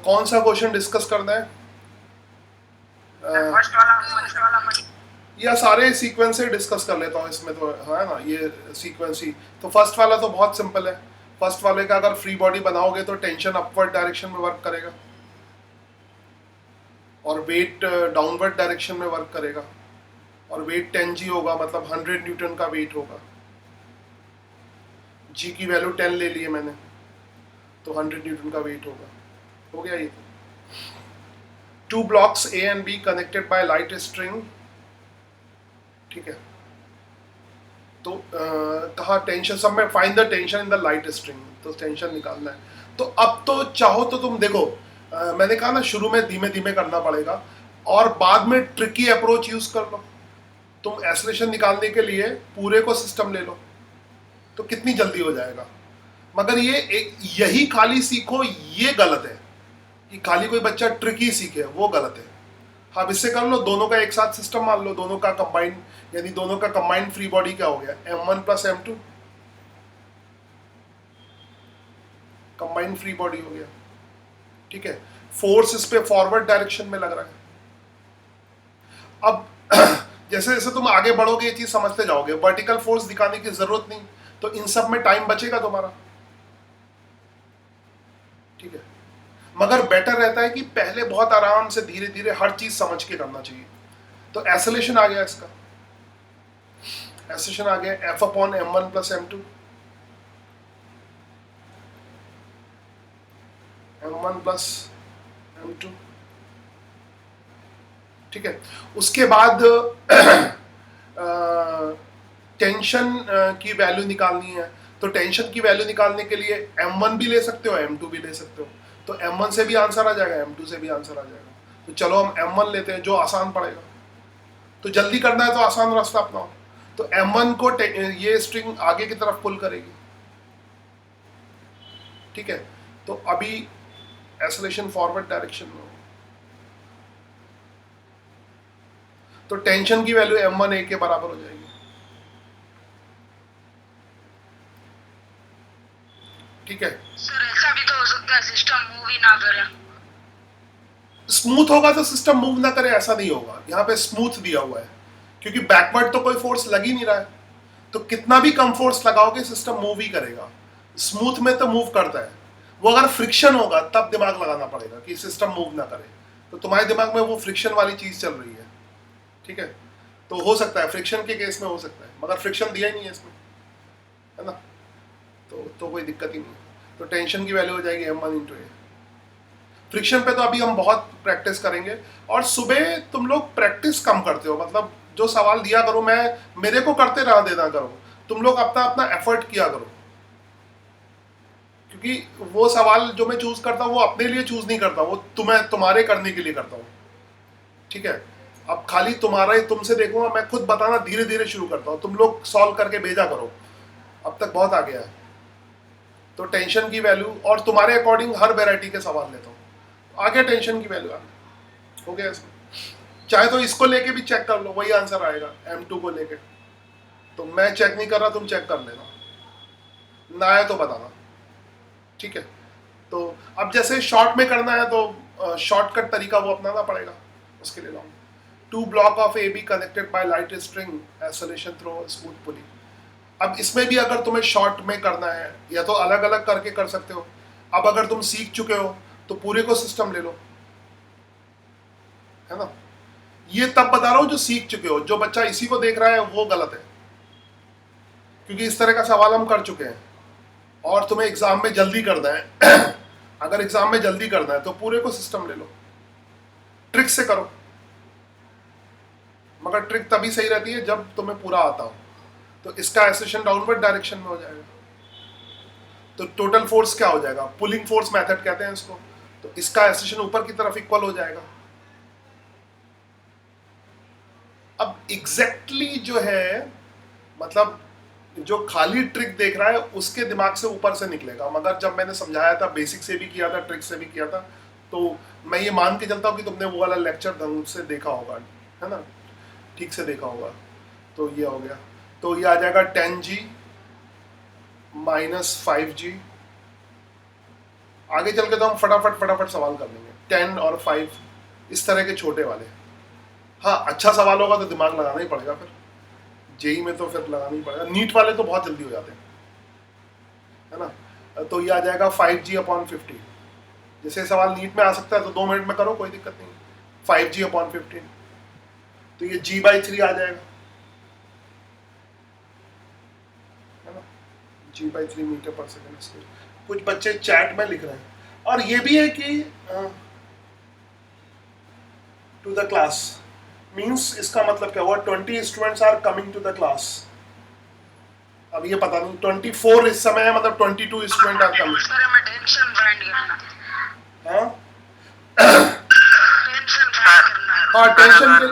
कौन सा question discuss करना है? फर्स्ट वाला या सारे सीक्वेंस से डिस्कस कर लेता हूँ इसमें, तो है ना ये सीक्वेंस ही। तो फर्स्ट वाला तो बहुत सिंपल है। फर्स्ट वाले का अगर फ्री बॉडी बनाओगे तो टेंशन अपवर्ड डायरेक्शन में वर्क करेगा और वेट डाउनवर्ड डायरेक्शन में वर्क करेगा, और वेट 10 g होगा, मतलब 100 न्यूटन का वेट होगा। जी की वैल्यू 10 ले ली है मैंने, तो 100 न्यूटन का वेट होगा। हो गया ये। Two blocks A and B connected by light string, ठीक है। तो कहा टेंशन, सब में find the tension in the light string, तो टेंशन निकालना है। तो अब तो चाहो तो तुम देखो, मैंने कहा ना शुरू में धीमे धीमे करना पड़ेगा और बाद में ट्रिकी अप्रोच यूज कर लो। तुम एसोलेशन निकालने के लिए पूरे को सिस्टम ले लो तो कितनी जल्दी हो जाएगा। मगर यही खाली सीखो, ये गलत है कि खाली कोई बच्चा ट्रिकी सीखे, वो गलत है। हाँ, इससे कर लो, दोनों का एक साथ सिस्टम मान लो, दोनों का कंबाइंड, यानी दोनों का कंबाइंड फ्री बॉडी क्या हो गया, m1 plus m2, combined free body हो गया, ठीक है। फोर्स इस पे फॉरवर्ड डायरेक्शन में लग रहा है। अब जैसे जैसे तुम आगे बढ़ोगे ये चीज समझते जाओगे, वर्टिकल फोर्स दिखाने की जरूरत नहीं, तो इन सब में टाइम बचेगा तुम्हारा, ठीक है। मगर बेटर रहता है कि पहले बहुत आराम से धीरे धीरे हर चीज समझ के करना चाहिए। तो एसोलेशन आ गया, इसका एसोलेशन आ गया f upon m1 plus m2, m1 plus m2, ठीक है। उसके बाद टेंशन की वैल्यू निकालनी है। तो टेंशन की वैल्यू निकालने के लिए m1 भी ले सकते हो, m2 भी ले सकते हो। तो m1 से भी आंसर आ जाएगा, m2 से भी आंसर आ जाएगा। तो चलो हम m1 लेते हैं, जो आसान पड़ेगा। तो जल्दी करना है तो आसान रास्ता अपनाओ। तो m1 को ये स्ट्रिंग आगे की तरफ पुल करेगी, ठीक है। तो अभी एसोलेशन फॉरवर्ड डायरेक्शन में हो, तो टेंशन की वैल्यू m1 a के बराबर हो जाएगी, ठीक है। सर ऐसा भी तो हो सकता है सिस्टम मूव ही ना करे। स्मूथ होगा तो सिस्टम मूव ना करे, ऐसा नहीं होगा। यहाँ पे स्मूथ दिया हुआ है क्योंकि बैकवर्ड तो कोई फोर्स लग ही नहीं रहा है, तो कितना भी कम फोर्स लगाओगे सिस्टम मूव ही करेगा। स्मूथ में तो मूव करता है, वो अगर फ्रिक्शन होगा तब दिमाग लगाना पड़ेगा कि सिस्टम मूव ना करे। तो तुम्हारे दिमाग में वो फ्रिक्शन वाली चीज चल रही है, ठीक है। तो हो सकता है फ्रिक्शन के केस में हो सकता है, मगर फ्रिक्शन दिया ही नहीं है इसमें, है ना। तो कोई दिक्कत ही नहीं। तो टेंशन की वैल्यू हो जाएगी m1 इंटू ए। फ्रिक्शन पे तो अभी हम बहुत प्रैक्टिस करेंगे, और सुबह तुम लोग प्रैक्टिस कम करते हो, मतलब जो सवाल दिया करो, मैं मेरे को करते रह देना करो, तुम लोग अपना अपना एफर्ट किया करो। क्योंकि वो सवाल जो मैं चूज करता हूँ वो अपने लिए चूज नहीं करता, वो तुम्हारे करने के लिए करता हूँ, ठीक है। अब खाली तुम्हारा ही तुमसे देखूंगा, मैं खुद बताना धीरे धीरे शुरू करता हूँ, तुम लोग सॉल्व करके भेजा करो। अब तक बहुत आ गया है। तो टेंशन की वैल्यू और तुम्हारे अकॉर्डिंग हर वेराइटी के सवाल लेता हूँ। आगे टेंशन की वैल्यू आ हो गया इसमें। चाहे तो इसको लेके भी चेक कर लो, वही आंसर आएगा m2 को लेके। तो मैं चेक नहीं कर रहा, तुम चेक कर लेना, ना आए तो बताना, ठीक है। तो अब जैसे शॉर्ट में करना है तो शॉर्टकट तरीका वो अपनाना पड़ेगा, उसके लिए लाऊंगा। Two block of A B connected by light string, isolation through smooth pulley. अब इसमें भी अगर तुम्हें शॉर्ट में करना है या तो अलग अलग करके कर सकते हो। अब अगर तुम सीख चुके हो तो पूरे को सिस्टम ले लो, है ना। ये तब बता रहा हूं जो सीख चुके हो, जो बच्चा इसी को देख रहा है वो गलत है, क्योंकि इस तरह का सवाल हम कर चुके हैं। और तुम्हें एग्जाम में जल्दी करना है अगर एग्जाम में जल्दी करना है तो पूरे को सिस्टम ले लो, ट्रिक से करो। मगर ट्रिक तभी सही रहती है जब तुम्हें पूरा आता हो। तो इसका एसेशन डाउनवर्ड डायरेक्शन में हो जाएगा। तो टोटल फोर्स क्या हो जाएगा, पुलिंग फोर्स मेथड कहते हैं इसको। तो इसका एसेशन ऊपर की तरफ इक्वल हो जाएगा। अब एग्जैक्टली जो है, मतलब जो खाली ट्रिक देख रहा है उसके दिमाग से ऊपर से निकलेगा, मगर जब मैंने समझाया था, बेसिक से भी किया था, ट्रिक से भी किया था, तो मैं ये मान के चलता हूँ कि तुमने वो वाला लेक्चर ढंग से देखा होगा, है ना, ठीक से देखा होगा। तो ये हो गया। तो ये आ जाएगा 10G माइनस 5G आगे चल के तो हम फटाफट फटाफट सवाल कर लेंगे, 10 और 5 इस तरह के छोटे वाले। हाँ, अच्छा सवाल होगा तो दिमाग लगाना ही पड़ेगा, फिर जेई में तो फिर लगाना ही पड़ेगा। नीट वाले तो बहुत जल्दी हो जाते हैं, है ना। तो ये आ जाएगा 5g/15। जैसे सवाल नीट में आ सकता है तो 2 मिनट में करो, कोई दिक्कत नहीं। 5g/15 तो ये g/3 आ जाएगा, है ना, g/3 मीटर पर सेकेंड स्क्वायर। कुछ बच्चे चैट में लिख रहे हैं। और ये भी है कि टू द क्लास मीन्स इसका मतलब क्या हुआ, 20 students are coming to the class. अब ये पता नहीं 24 इस समय है, मतलब 22 स्टूडेंट आर कमिंग। सर हमें टेंशन फाइंड करना है। हाँ टेंशन फाइंड करना है। हाँ, टेंशन के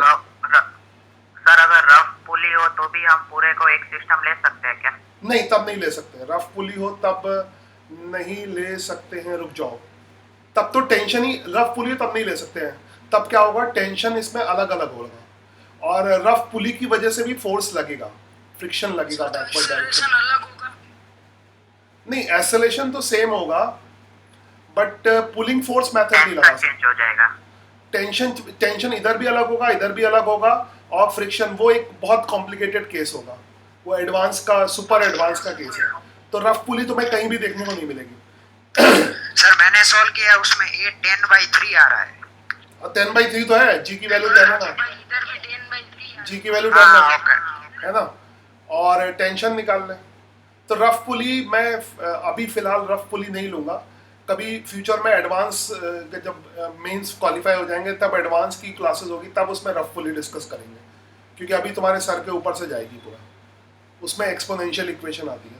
सर अगर रफ पुली हो तो भी हम पूरे को एक सिस्टम ले सकते हैं क्या? नहीं, तब नहीं ले सकते। रफ पुली हो तब नहीं ले सकते हैं, रुक जाओ। तब तो टेंशन ही, रफ पुली हो तब नहीं ले सकते हैं। तब क्या होगा, टेंशन इसमें अलग अलग होगा और रफ पुली की वजह से भी फोर्स लगेगा, फ्रिक्शन लगेगा बैकवर्ड डायरेक्शन। एक्सेलरेशन अलग होगा। नहीं, एक्सेलरेशन तो सेम होगा बट पुलिंग फोर्स मेथड नहीं लगा सकते। चेंज हो जाएगा। टेंशन इधर भी अलग होगा, इधर भी अलग होगा, और फ्रिक्शन वो एक बहुत कॉम्प्लिकेटेड केस होगा, वो एडवांस का, सुपर एडवांस का केस है। तो रफ पुली तुम्हें कहीं भी देखने को नहीं मिलेगी। सर मैंने सॉल्व किया, उसमें 10/3 आ रहा है। और 10/3 तो है, जी की वैल्यू 10 है ना, इधर भी 10/3 है। जी की वैल्यू 10 हाँ, ओके। है ना। और टेंशन निकाल लें तो रफ पुली मैं अभी फिलहाल रफ पुली नहीं लूँगा। कभी फ्यूचर में एडवांस जब मेंस क्वालिफाई हो जाएंगे तब एडवांस की क्लासेस होगी, तब उसमें रफ पुली डिस्कस करेंगे, क्योंकि अभी तुम्हारे सर के ऊपर से जाएगी पूरा। उसमें एक्सपोनेंशियल इक्वेशन आती है,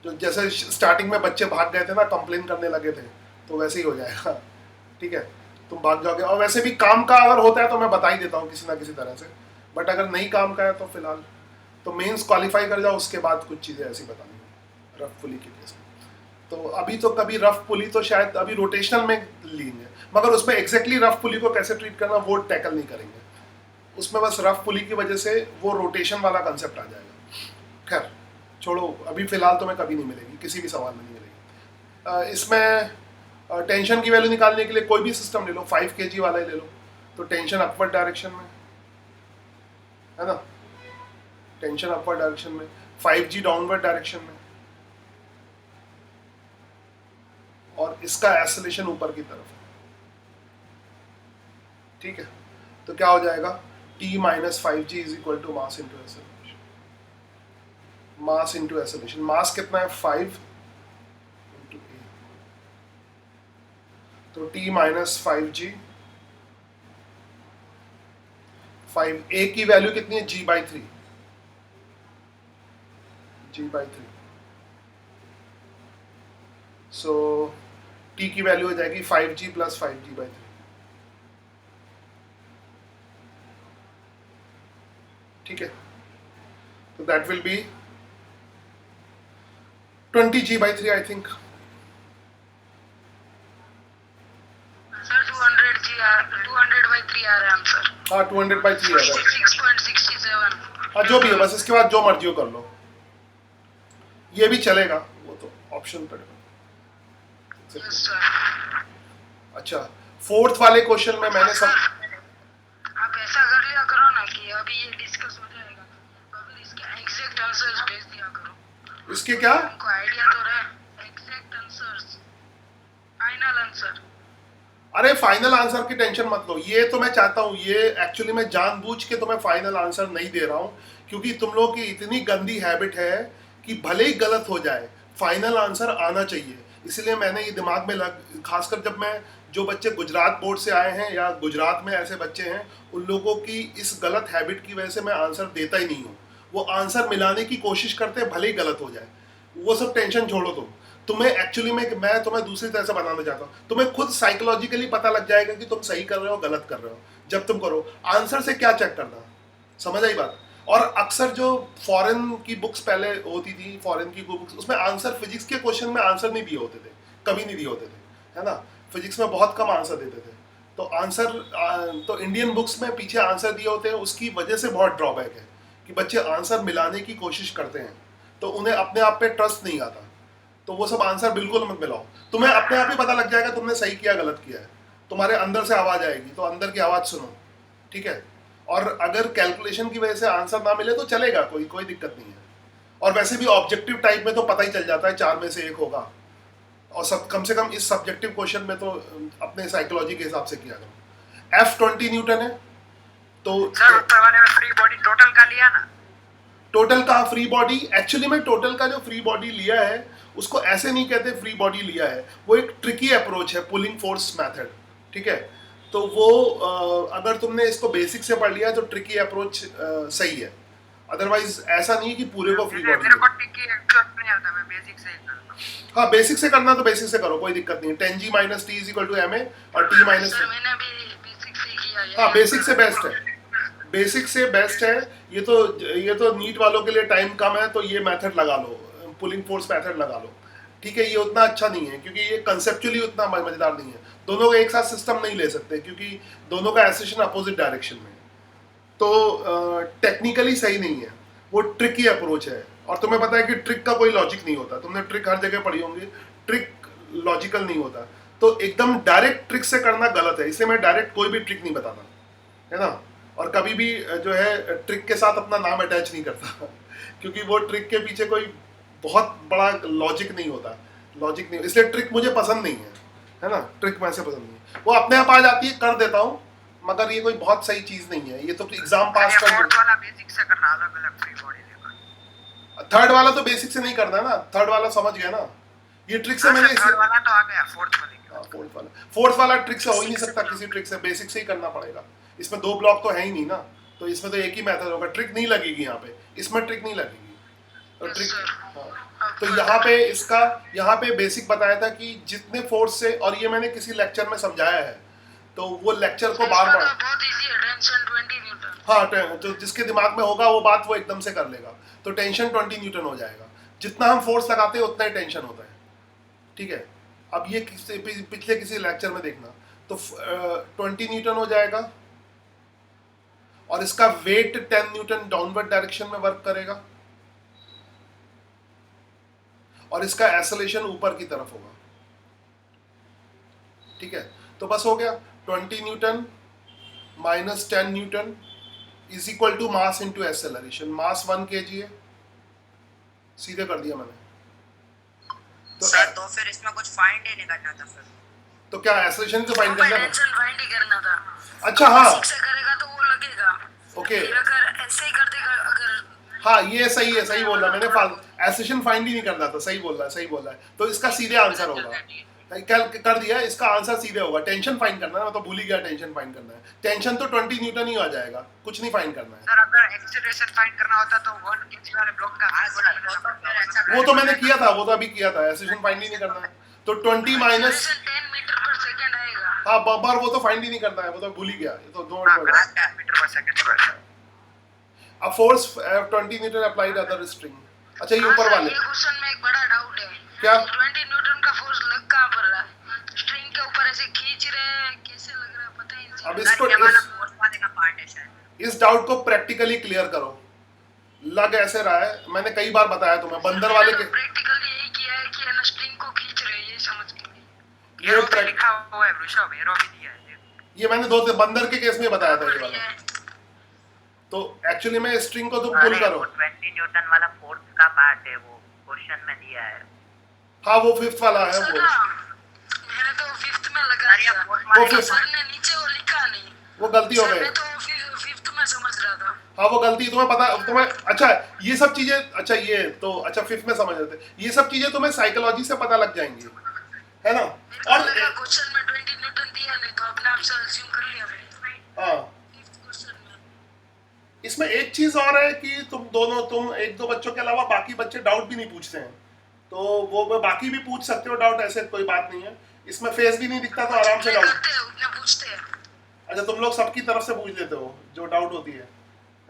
तो जैसे स्टार्टिंग में बच्चे भाग गए थे ना, कंप्लेन करने लगे थे, तो वैसे ही हो जाएगा। ठीक है, तुम भाग जाओगे। और वैसे भी काम का अगर होता है तो मैं बता ही देता हूँ किसी ना किसी तरह से, बट अगर नहीं काम का है तो फिलहाल तो मेंस क्वालिफाई कर जाओ, उसके बाद कुछ चीज़ें ऐसी बतानी रफ पुली के केस में। तो अभी तो कभी रफ पुली तो शायद अभी रोटेशनल में लेंगे, मगर उसमें एग्जैक्टली रफ पुली को कैसे ट्रीट करना वो टैकल नहीं करेंगे। उसमें बस रफ पुली की वजह से वो रोटेशन वाला कंसेप्ट आ जाएगा। खैर छोड़ो, अभी फिलहाल तो मैं कभी नहीं मिलेगी, किसी भी सवाल में नहीं मिलेगी। इसमें टेंशन की वैल्यू निकालने के लिए कोई भी सिस्टम ले लो, 5 kg वाला ही ले लो, तो टेंशन अपवर्ड डायरेक्शन में है ना, टेंशन अपवर्ड डायरेक्शन में, 5g डाउनवर्ड डायरेक्शन में, और इसका एक्सेलरेशन ऊपर की तरफ है। ठीक है, तो क्या हो जाएगा, t - 5g is equal to mass into acceleration. Mass into acceleration, mass कितना है 5 इंटू a, तो t - 5g, 5a की वैल्यू कितनी है, g/3, g/3। सो t की वैल्यू हो जाएगी 5g + 5g/3। ठीक है, तो that will be 20g/3 I think. Sir 200/3 आ रहा है आंसर। हाँ, 200/3 है। 66.67। हाँ, जो भी है, बस इसके बाद जो मर्जी हो कर लो, ये भी चलेगा, वो तो ऑप्शन पर। Yes sir. अच्छा, 4th वाले क्वेश्चन में मैंने सब आप ऐसा कर लिया करो ना कि अभी ये डिस्कस हो जाएगा, अभी इसके एग्जैक्ट आंसर्स भेज दिया करो। इसके क्या, हमको आइडिया तो रहे एग्जैक्ट आंसर्स, फाइनल आंसर। अरे फाइनल आंसर की टेंशन मत लो। ये तो मैं चाहता हूँ, ये एक्चुअली मैं जानबूझ के तुम्हें फाइनल आंसर नहीं दे रहा हूँ, क्योंकि तुम लोगों की इतनी गंदी हैबिट है कि भले ही गलत हो जाए फाइनल आंसर आना चाहिए। इसलिए मैंने ये दिमाग में खासकर जब मैं, जो बच्चे गुजरात बोर्ड से आए हैं या गुजरात में ऐसे बच्चे हैं, उन लोगों की इस गलत हैबिट की वजह से मैं आंसर देता ही नहीं हूँ। वो आंसर मिलाने की कोशिश करते हैं, भले ही गलत हो जाए। वो सब टेंशन छोड़ो तुम्हें एक्चुअली में मैं तुम्हें दूसरी तरह से बताना चाहता हूँ। तुम्हें खुद साइकोलॉजिकली पता लग जाएगा कि तुम सही कर रहे हो गलत कर रहे हो जब तुम करो। आंसर से क्या चेक करना, समझ आई बात। और अक्सर जो फॉरेन की बुक्स पहले होती थी, फॉरेन की बुक्स, उसमें आंसर, फिजिक्स के क्वेश्चन में आंसर नहीं दिए होते थे, कभी नहीं दिए होते थे, है ना। फिजिक्स में बहुत कम आंसर देते थे, तो आंसर तो इंडियन बुक्स में पीछे आंसर दिए होते हैं। उसकी वजह से बहुत ड्रॉबैक है कि बच्चे आंसर मिलाने की कोशिश करते हैं, तो उन्हें अपने आप पे ट्रस्ट नहीं आता। तो तो वो सब आंसर बिल्कुल मत मिलाओ। तुम्हें अपने आप ही पता लग जाएगा तुमने सही किया गलत किया है, तुम्हारे अंदर से आवाज़ आएगी, तो अंदर की आवाज़ सुनो, ठीक है। और अगर कैलकुलेशन की वजह से आंसर ना मिले तो चलेगा, कोई कोई दिक्कत नहीं है। और वैसे भी ऑब्जेक्टिव टाइप में तो पता ही चल जाता है 4 में से 1 होगा, और सब कम से कम इस सब्जेक्टिव क्वेश्चन में तो अपने साइकोलॉजी के हिसाब से किया करो। F20 न्यूटन है, तो सर ऊपर वाले में फ्री बॉडी टोटल का लिया ना? टोटल का फ्री बॉडी, एक्चुअली में टोटल का जो फ्री बॉडी लिया है उसको ऐसे नहीं कहते फ्री बॉडी लिया है, वो एक ट्रिकी अप्रोच है, पुलिंग फोर्स मेथड, ठीक है। तो वो अगर तुमने इसको बेसिक से पढ़ लिया तो ट्रिकी अप्रोच सही है, अदरवाइज ऐसा नहीं है कि पूरे को फ्री बॉडी। मेरे को टिकी एक्चुअली नहीं आता, मैं बेसिक से ही करता हूं। हाँ बेसिक से करना तो बेसिक से करो, कोई दिक्कत नहीं है। 10G minus T is equal to MA और T माइनस। सर मैंने भी बेसिक से किया है। हाँ बेसिक से बेस्ट है, बेसिक से बेस्ट है। ये तो नीट वालों के लिए टाइम कम है तो ये मेथड लगा लो, पुलिंग फोर्स मेथड लगा लो, ठीक है। ये उतना अच्छा नहीं है क्योंकि ये कंसेप्चुअली उतना मजेदार नहीं है, दोनों का एक साथ सिस्टम नहीं ले सकते क्योंकि दोनों का एसेशन अपोजिट डायरेक्शन में है, तो टेक्निकली सही नहीं है, वो ट्रिकी अप्रोच है। और तुम्हें पता है कि ट्रिक का कोई लॉजिक नहीं होता, तुमने ट्रिक हर जगह पढ़ी होंगी, ट्रिक लॉजिकल नहीं होता, तो एकदम डायरेक्ट ट्रिक से करना गलत है, इसलिए मैं डायरेक्ट कोई भी ट्रिक नहीं बताता, है ना। और कभी भी जो है ट्रिक के साथ अपना नाम अटैच नहीं करता क्योंकि वो ट्रिक के पीछे कोई बहुत बड़ा लॉजिक नहीं होता, लॉजिक नहीं, इसलिए ट्रिक मुझे पसंद नहीं है ना, ट्रिक वैसे पसंद नहीं है, वो अपने आप आ जाती है, कर देता हूँ, मगर ये कोई बहुत सही चीज नहीं है, ये तो एग्जाम पास कर फोर्थ वाला बेसिक से करना, अलग अलग फ्री बॉडी लेकर। थर्ड वाला तो बेसिक से नहीं करना है ना, थर्ड वाला समझ गया ना, ये ट्रिक से मैंने थर्ड वाला तो आ गया, फोर्थ वाला ट्रिक से हो ही नहीं सकता, किसी ट्रिक से बेसिक से ही करना पड़ेगा। इसमें 2 ब्लॉक तो है ही नहीं ना, तो इसमें तो एक ही मेथड होगा, ट्रिक नहीं लगेगी यहाँ पे, इसमें ट्रिक नहीं लगेगी, तो ट्रिक हाँ। तो यहाँ पे बेसिक बताया था कि जितने फोर्स से, और ये मैंने किसी लेक्चर में समझाया है, तो वो लेक्चर को बार बार, बहुत इजी है, टेंशन 20 न्यूटन। हाँ तो जिसके दिमाग में होगा वो बात वो एकदम से कर लेगा, तो टेंशन 20 न्यूटन हो जाएगा, जितना हम फोर्स लगाते हैं उतना ही टेंशन होता है, ठीक है। अब ये पिछले किसी लेक्चर में देखना, तो 20 न्यूटन हो जाएगा, और इसका वेट 10 न्यूटन डाउनवर्ड डायरेक्शन में वर्क करेगा, और इसका एक्सेलरेशन ऊपर की तरफ होगा, ठीक है। तो बस हो गया, 20 newton minus 10 newton is equal to mass into acceleration, mass 1 kg है, सीधे कर दिया मैंने। तो सर तो फिर इसमें कुछ फाइंड ही नहीं करना था फिर, तो क्या एक्सेलरेशन को फाइंड करना है? टेंशन फाइंड ही करना था। अच्छा हाँ, से करेगा तो वो लगेगा, ओके, अगर ऐसे ही कर देगा, अगर हाँ ये सही है, सही बोल रहा मैंने, एक्सेलरेशन फाइंड ही नहीं करना था, सही बोल रहा है, तो इसका सीधे आंसर होगा, कर दिया, इसका आंसर सीधे होगा। टेंशन फाइंड करना है, मैं तो भूल ही गया टेंशन फाइंड करना है, टेंशन तो 20 न्यूटन ही आ जाएगा, कुछ नहीं फाइंड करना है। सर अगर एक्सेलरेशन फाइंड करना होता तो 1 kg वाले ब्लॉक का वो तो मैंने किया था, वो तो अभी किया था, एक्सेलरेशन फाइंड ही नहीं करना है, तो 20 माइनस 10 मीटर पर सेकंड आएगा। हाँ बार वो तो फाइंड ही नहीं करना है, वो तो भूल ही गया, ये तो 2 10 मीटर पर सेकंड। अब force 20 Newton applied other string. अच्छा ये ऊपर वाले, ये क्वेश्चन में एक बड़ा डाउट है, क्या? 20 न्यूटन का फोर्स लग कहाँ पर रहा है? स्ट्रिंग के ऊपर ऐसे खींच रहे हैं, कैसे लग रहा है पता ही नहीं। अब इसको फोर्स वाले का पार्ट है शायद, इस डाउट को प्रैक्टिकली क्लियर करो, लग ऐसे रहा है, मैंने कई बार बताया तुम्हें, बंदर वाले के प्रैक्टिकली यही किया है कि ना स्ट्रिंग को खींच रहे हैं, ये समझ के एरो पे लिखा हुआ है वृषभ, एरो भी दिया है, ये मैंने बंदर के केस में बताया था ये वाला, तो एक्चुअली में स्ट्रिंग को तुम पुल करो। 20 न्यूटन वाला फोर्स का पार्ट है, वो क्वेश्चन में दिया है। हाँ वो 5th वाला है, वो मैंने तो 5th में लगा दिया, वो 5th सर ने नीचे वो लिखा नहीं, वो गलती हो गई, मैं तो 5th में समझ रहा था। हाँ वो गलती तुम्हें पता, तुम्हें अच्छा ये सब चीजें, अच्छा ये तो अच्छा 5th में समझ रहे थे, ये सब चीजें तुम्हें साइकोलॉजी से पता लग जाएंगी, है ना। और क्वेश्चन में 20 न्यूटन दिया नहीं तो अपने आप से अज्यूम कर लिया मैंने। हाँ इसमें एक चीज और है कि तुम 1-2 बच्चों के अलावा बाकी बच्चे डाउट भी नहीं पूछते हैं, तो वो बाकी भी पूछ सकते हो डाउट, ऐसे कोई बात नहीं है, इसमें फेस भी नहीं दिखता तो आराम से डाउट पूछते हैं। अच्छा तुम लोग सबकी तरफ से पूछ लेते हो जो डाउट होती है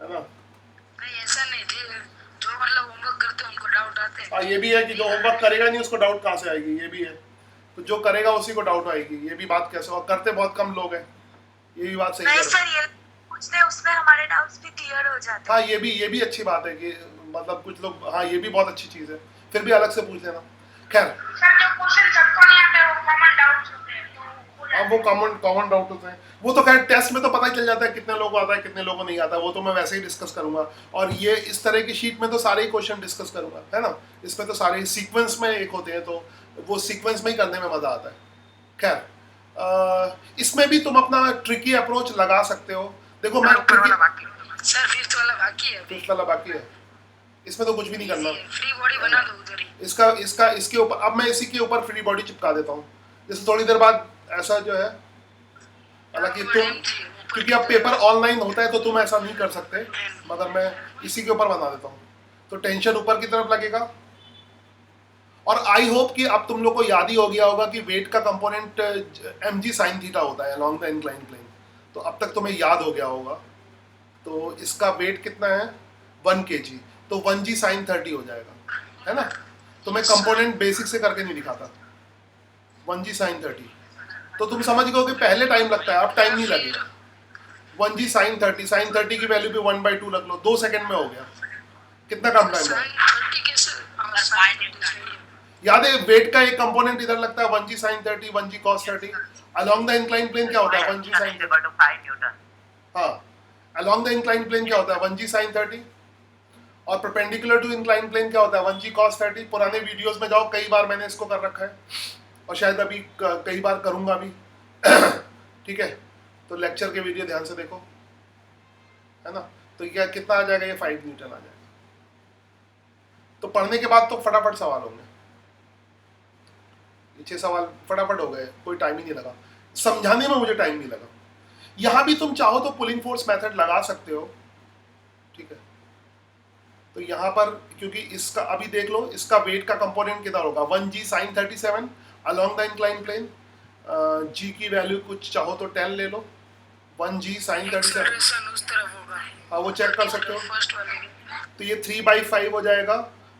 ना? नहीं ऐसा नहीं थी, जो मतलब होमवर्क करते हैं उनको डाउट आते हैं। हाँ ये भी है कि जो होमवर्क करेगा नहीं उसको डाउट कहाँ से आएगी, ये भी है, तो जो करेगा उसी को डाउट आएगी, ये भी बात कैसे, और करते बहुत कम लोग हैं, ये भी बात सही है। उसमें हमारे डाउट्स भी क्लियर हो जाते हैं। हाँ ये भी अच्छी बात है कि मतलब कुछ लोग, हाँ ये भी बहुत अच्छी चीज़ है, फिर भी अलग से पूछ लेना। खैर सर जो क्वेश्चन सबको नहीं आते वो कॉमन डाउट्स होते हैं तो वो अब वो कॉमन डाउट होते हैं, वो तो खैर टेस्ट में तो पता ही चल जाता है कितने लोगों को आता है कितने लोगों को नहीं आता, वो तो मैं वैसे ही डिस्कस करूंगा। और ये इस तरह की शीट में तो सारे ही क्वेश्चन डिस्कस करूंगा, है ना। इसमें तो सारे सीक्वेंस में एक होते हैं, तो वो सीक्वेंस में ही करने में मजा आता है। खैर इसमें भी तुम अपना ट्रिकी अप्रोच लगा सकते हो। देखो मैं ऊपर वाला बाकी सर फिफ्थ वाला बाकी है अभी। फिफ्थ वाला बाकी है, इसमें तो कुछ भी नहीं करना। फ्री बॉडी बना दो उधर ही। इसके ऊपर अब मैं इसी के ऊपर फ्री बॉडी चिपका देता हूँ। जैसे थोड़ी देर बाद ऐसा जो है, हालांकि तुम क्योंकि अब पेपर ऑनलाइन होता है तो तुम ऐसा नहीं कर सकते, मगर मैं इसी के ऊपर बना देता हूँ। तो टेंशन ऊपर की तरफ लगेगा। और आई होप कि अब तुम लोग को याद ही हो गया होगा कि वेट का कंपोनेंट mg sin थीटा होता है अलोंग द इंक्लाइन प्लेन। तो अब तक तुम्हें याद हो गया होगा। तो इसका वेट कितना है 1 kg, तो 1g sin 30 हो जाएगा, है ना। तो मैं कंपोनेंट बेसिक से करके नहीं दिखाता, 1g sin 30। तो तुम समझ गए कि पहले टाइम लगता है, अब टाइम नहीं लगेगा। 1g sin 30 की वैल्यू भी 1/2 रख लो, 2 सेकंड में हो गया। कितना कम टाइम है, याद है। वेट का एक कंपोनेंट इधर लगता है 1g sin 30, 1g cos 30। Along the incline plane क्या होता है 1g sin 30। 5 न्यूटन। हाँ, अलोंग द इंक्लाइन प्लेन क्या होता है 1g sin 30। और परपेंडिकुलर टू इंक्लाइन प्लेन क्या होता है 1g cos 30। पुराने वीडियोस में जाओ, कई बार मैंने इसको कर रखा है और शायद अभी कई बार करूंगा भी। ठीक है, तो लेक्चर के वीडियो ध्यान से देखो, है ना। तो क्या कितना आ जाएगा, ये 5 न्यूटन आ जाएगा। तो पढ़ने के बाद तो फटाफट सवाल होंगे, ये 6 सवाल फटाफट हो गए, कोई टाइम ही नहीं लगा। समझाने में मुझे टाइम नहीं लगा। यहां भी तुम चाहो तो पुलिंग फोर्स मेथड लगा सकते हो, ठीक है। तो यहाँ पर क्योंकि इसका अभी देख लो, इसका वेट का कंपोनेंट किधर होगा 1g sin 37 along the incline plane. g की वैल्यू कुछ चाहो तो 10 ले लो, 1g sin 37। एक्सेलरेशन उस तरफ होगा। हाँ, वो चेक कर सकते हो। फर्स्ट वाले में। तो ये 3/5 हो जाएगा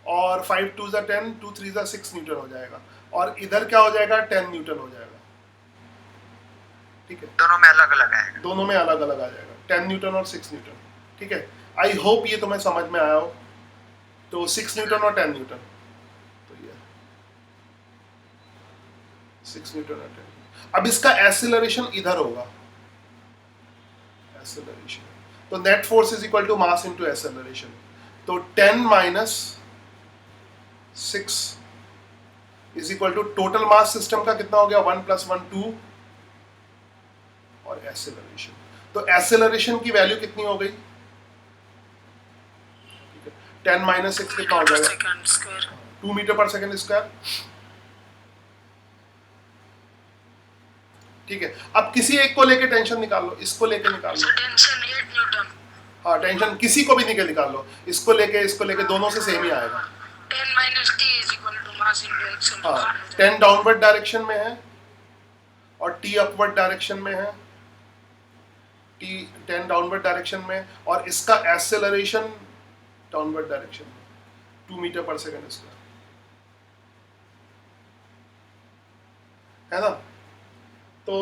और 5 2 10, 2 3 6 न्यूटन हो जाएगा। और इधर क्या हो जाएगा 10 न्यूटन हो जाएगा, ठीक है। दोनों में अलग अलग आएगा। दोनों में अलग अलग आ जाएगा, 10 न्यूटन और 6 न्यूटन, ठीक है। आई होप ये तुम्हें समझ में आया हो। तो 6 न्यूटन और 10 न्यूटन, तो ये 6 न्यूटन और 10। अब इसका एक्सेलरेशन इधर होगा, एक्सेलरेशन। तो net force is equal to mass into acceleration. तो 10 minus 6 is equal to total mass system का कितना हो गया 1 + 1 2 और एक्सेलरेशन। तो एक्सेलरेशन की वैल्यू कितनी हो गई 10 माइनस 6 कितना हो जाएगा सेकंड स्क्वायर 2 मीटर पर सेकंड स्क्वायर, ठीक है। अब किसी एक को लेके टेंशन निकाल लो, इसको लेके निकाल लो। Tension 8 newton. हाँ, टेंशन किसी को भी निकाल लो, इसको लेके दोनों से सेम ही आएगा। 10 - t = मास इनटू एक्सेलरेशन। हाँ, 10 डाउनवर्ड डायरेक्शन में है और t अपवर्ड डायरेक्शन में है। t 10 डाउनवर्ड डायरेक्शन में और इसका एक्सेलरेशन डाउनवर्ड डायरेक्शन में 2 मीटर पर सेकंड स्क्वायर, है ना। तो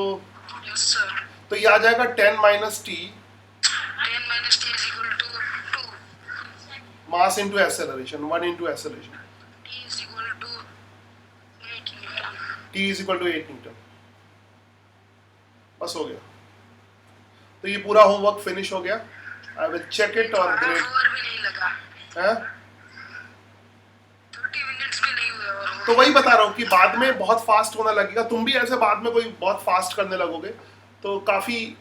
यस सर। तो ये आ जाएगा 10 minus t 10 - t = 2 mass into acceleration 1 into acceleration. t = 8 newton. t is equal to 8 newton. बस हो गया। तो ये पूरा होमवर्क फिनिश हो गया। आई विल चेक इट और ग्रेड और भी नहीं लगा, है। 30 मिनट्स भी नहीं हुए और तो वही बता रहा हूँ कि बाद में बहुत फास्ट होना लगेगा। तुम भी ऐसे बाद में कोई बहुत फास्ट करने लगोगे तो काफी